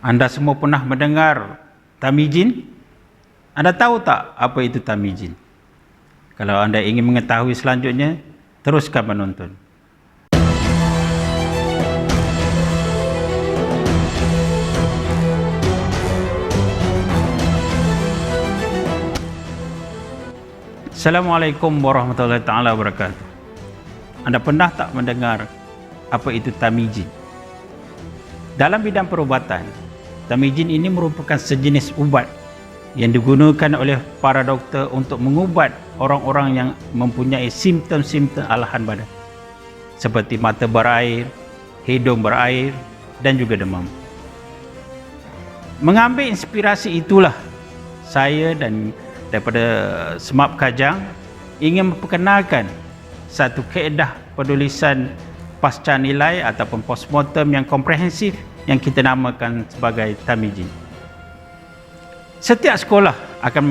Anda semua pernah mendengar tamijin? Anda tahu tak apa itu tamijin? Kalau anda ingin mengetahui selanjutnya, teruskan menonton. Assalamualaikum warahmatullahi taala wabarakatuh. Anda pernah tak mendengar apa itu tamijin? Dalam bidang perubatan, tamijin ini merupakan sejenis ubat yang digunakan oleh para doktor untuk mengubat orang-orang yang mempunyai simptom-simptom alahan badan seperti mata berair, hidung berair dan juga demam. Mengambil inspirasi itulah saya dan daripada Semap Kajang ingin memperkenalkan satu kaedah penulisan pasca nilai ataupun postmortem yang komprehensif yang kita namakan sebagai tamijin. Setiap sekolah akan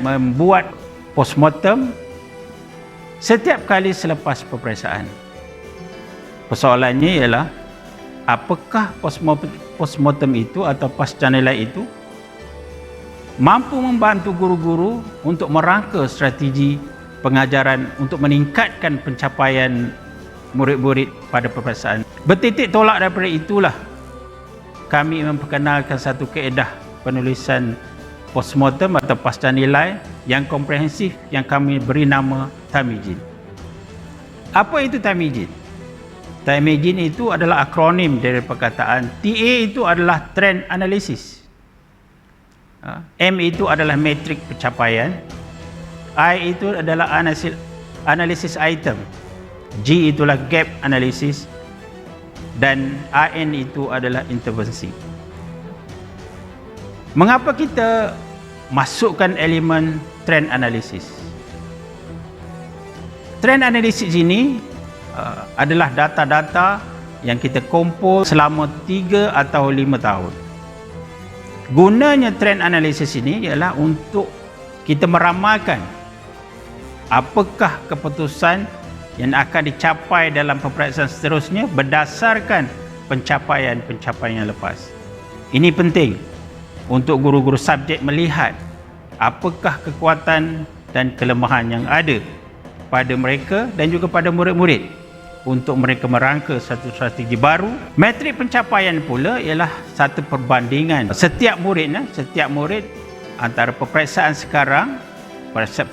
membuat postmortem setiap kali selepas peperiksaan. Persoalannya ialah apakah postmortem itu atau pasca nilai itu mampu membantu guru-guru untuk merangka strategi pengajaran untuk meningkatkan pencapaian murid-murid pada peperiksaan. Bertitik tolak daripada itulah kami memperkenalkan satu kaedah penulisan postmortem atau pasca nilai yang komprehensif yang kami beri nama tamijin. Apa itu tamijin? Tamijin itu adalah akronim dari perkataan TA itu adalah trend analysis. M itu adalah metrik pencapaian, I itu adalah analisis item, G itulah gap analysis, dan AN itu adalah intervensi. Mengapa kita masukkan elemen trend analysis? Trend analysis ini adalah data-data yang kita kumpul selama 3 atau 5 tahun. Gunanya trend analysis ini ialah untuk kita meramalkan apakah keputusan yang akan dicapai dalam peperiksaan seterusnya berdasarkan pencapaian-pencapaian yang lepas. Ini penting untuk guru-guru subjek melihat apakah kekuatan dan kelemahan yang ada pada mereka dan juga pada murid-murid untuk mereka merangka satu strategi baru. Metrik pencapaian pula ialah satu perbandingan setiap murid antara peperiksaan sekarang,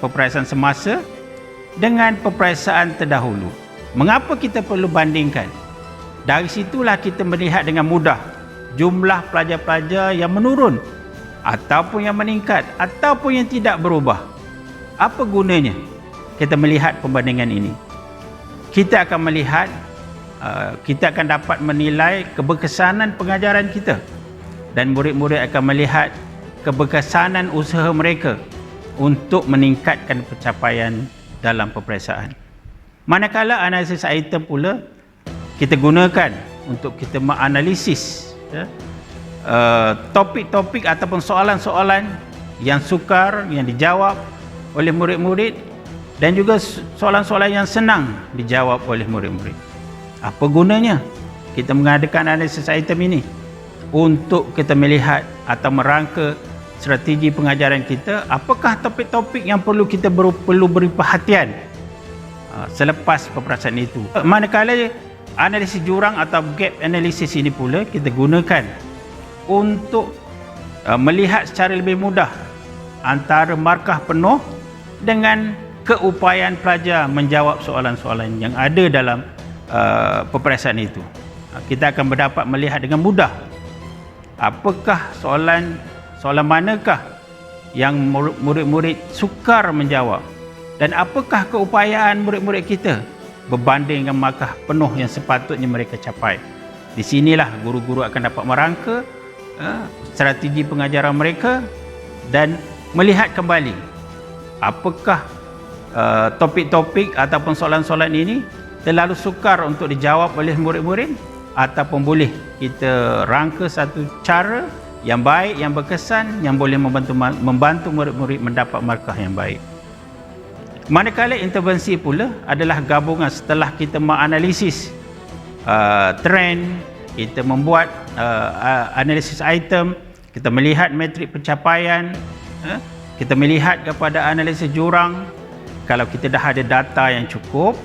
peperiksaan semasa dengan peperiksaan terdahulu. Mengapa kita perlu bandingkan? Dari situlah kita melihat dengan mudah jumlah pelajar-pelajar yang menurun ataupun yang meningkat ataupun yang tidak berubah. Apa gunanya kita melihat perbandingan ini? Kita akan melihat, kita akan dapat menilai keberkesanan pengajaran kita dan murid-murid akan melihat keberkesanan usaha mereka untuk meningkatkan pencapaian dalam peperiksaan. Manakala analisis item pula kita gunakan untuk kita menganalisis topik-topik ataupun soalan-soalan yang sukar yang dijawab oleh murid-murid dan juga soalan-soalan yang senang dijawab oleh murid-murid. Apa gunanya kita mengadakan analisis item ini? Untuk kita melihat atau merangka strategi pengajaran kita, apakah topik-topik yang perlu kita perlu beri perhatian selepas peperiksaan itu. Manakala analisis jurang atau gap analysis ini pula kita gunakan untuk melihat secara lebih mudah antara markah penuh dengan keupayaan pelajar menjawab soalan-soalan yang ada dalam peperiksaan itu. Kita akan dapat melihat dengan mudah apakah soalan manakah yang murid-murid sukar menjawab dan apakah keupayaan murid-murid kita berbanding dengan markah penuh yang sepatutnya mereka capai. Di sinilah guru-guru akan dapat merangka strategi pengajaran mereka dan melihat kembali apakah topik-topik ataupun soalan-soalan ini terlalu sukar untuk dijawab oleh murid-murid ataupun boleh kita rangka satu cara yang baik, yang berkesan, yang boleh membantu murid-murid mendapat markah yang baik. Manakala intervensi pula adalah gabungan setelah kita menganalisis trend, kita membuat analisis item, kita melihat metrik pencapaian, kita melihat kepada analisis jurang. Kalau kita dah ada data yang cukup,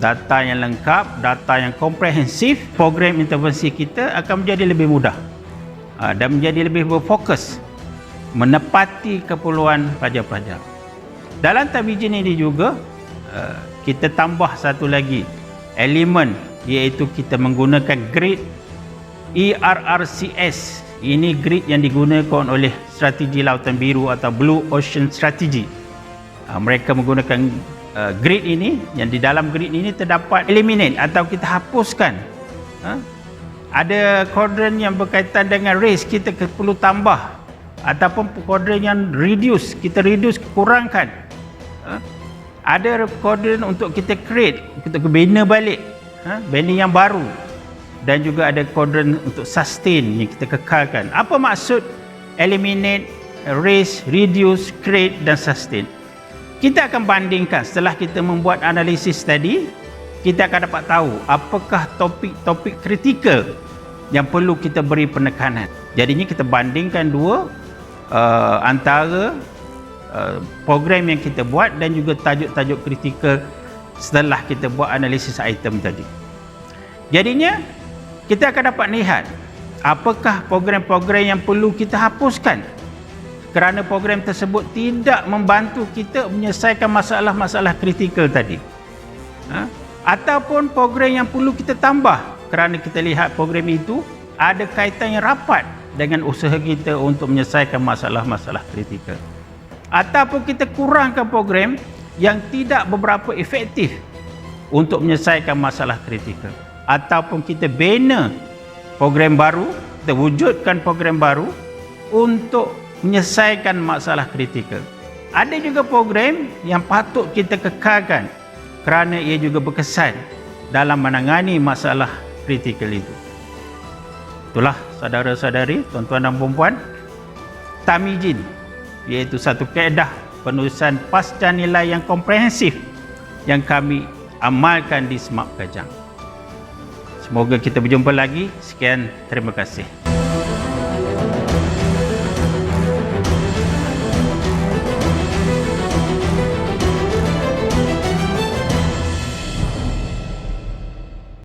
data yang lengkap, data yang komprehensif, program intervensi kita akan menjadi lebih mudah dan menjadi lebih berfokus menepati keperluan pelajar-pelajar. Dalam tabijin ini juga kita tambah satu lagi elemen, iaitu kita menggunakan grid ERRCS. Ini grid yang digunakan oleh strategi Lautan Biru atau Blue Ocean Strategy. Mereka menggunakan grid ini, yang di dalam grid ini terdapat eliminate atau kita hapuskan. Ada kuadran yang berkaitan dengan race, kita perlu tambah, ataupun kuadran yang reduce, kita reduce, kurangkan. Ada kuadran untuk kita create, kita bina balik, bina yang baru, dan juga ada kuadran untuk sustain yang kita kekalkan. Apa maksud eliminate, raise, reduce, create dan sustain? Kita akan bandingkan setelah kita membuat analisis tadi, kita akan dapat tahu apakah topik-topik kritikal yang perlu kita beri penekanan. Jadinya kita bandingkan dua antara program yang kita buat dan juga tajuk-tajuk kritikal setelah kita buat analisis item tadi. Jadinya kita akan dapat lihat apakah program-program yang perlu kita hapuskan kerana program tersebut tidak membantu kita menyelesaikan masalah-masalah kritikal tadi. Ataupun program yang perlu kita tambah kerana kita lihat program itu ada kaitan yang rapat dengan usaha kita untuk menyelesaikan masalah-masalah kritikal. Ataupun kita kurangkan program yang tidak beberapa efektif untuk menyelesaikan masalah kritikal. Ataupun kita bina program baru, kita wujudkan program baru untuk menyelesaikan masalah kritikal. Ada juga program yang patut kita kekalkan kerana ia juga berkesan dalam menangani masalah kritikal itu. Itulah saudara-saudari, tuan-tuan dan puan-puan, tamijin, iaitu satu kaedah penulisan pasca nilai yang komprehensif yang kami amalkan di SMAP Kajang. Semoga kita berjumpa lagi. Sekian, terima kasih.